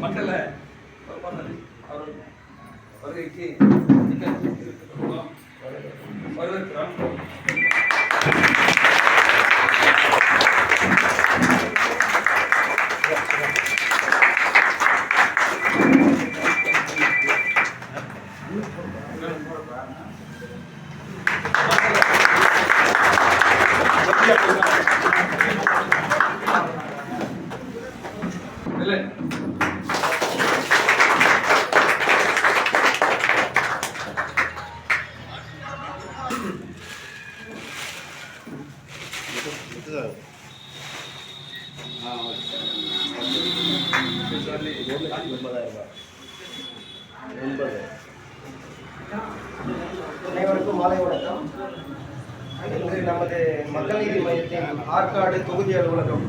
மண்டல வருகைக்கு வரவேற்கிறோம். அனைவருக்கும் மாலை வணக்கம். இன்று நமது மக்கள் நீதி மையத்தின் ஆற்காடு தொகுதி அலுவலகம்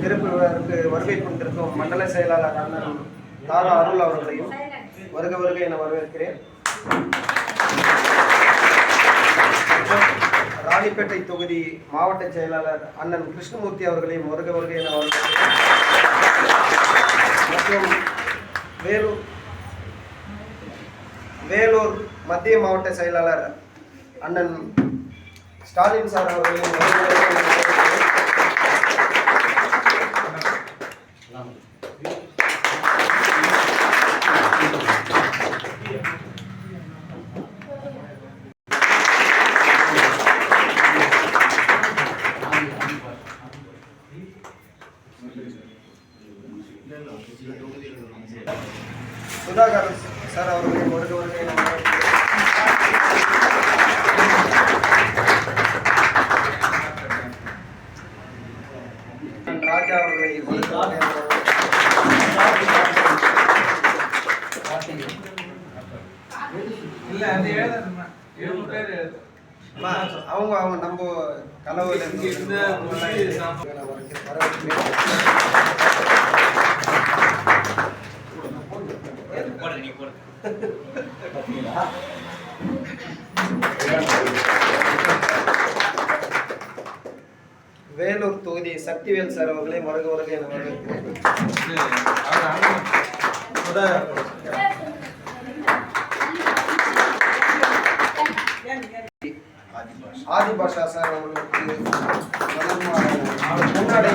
திறப்பு விழாவிற்கு வருகை கொண்டிருக்கும் மண்டல செயலாளர் அண்ணன் தாரா அருள் அவர்களையும் வருக வருக என வரவேற்கிறேன். ராணிப்பேட்டை தொகுதி மாவட்ட செயலாளர் அண்ணன் கிருஷ்ணமூர்த்தி அவர்களையும் வருக வருக என வரவேற்கிறேன். மற்றும் வேலூர் மத்திய மாவட்ட செயலாளர் அண்ணன் ஸ்டாலின் சார் அவர்களையும் சுதாகர் சார் அவர்களையும் வருக வருகை ராஜா அவர்களை அவங்க நம்ம கனவுல வேலூர் தொகுதி சக்திவேல் சார் அவர்களே வருக வருக என வரவேற்கிறேன். ஆதி பாஷா சார் அவர்களுக்கு முன்னாடி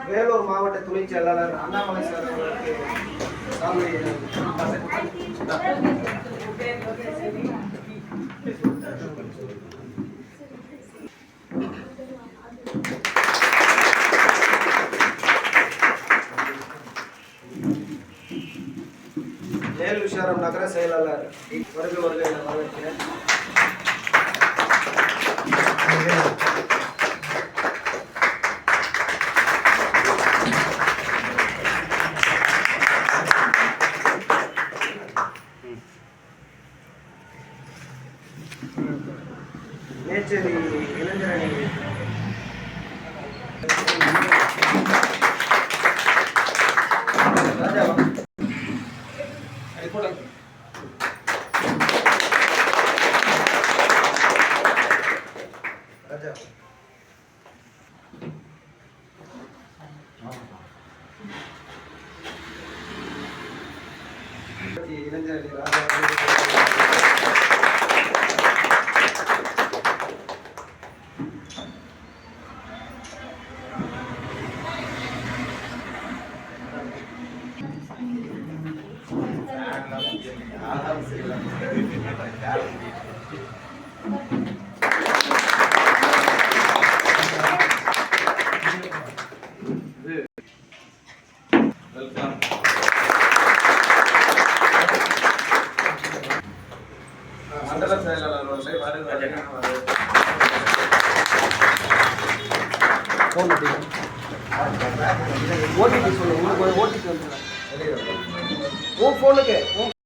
வேலூர் மாவட்ட துணை செயலாளர் அண்ணாமலை சார் அவர்களுக்கு வேல் விஷாரம் நகர செயலாளர் வருக வருக என வரவேற்கிறேன். நேச்சரி இளைஞரணி ராஜா ராஜா இளைஞரணி ராஜா மண்டல செயலாளர் ஓடிபி சொல்லுங்க. ஓடிபி வந்து ஃபோனுக்கு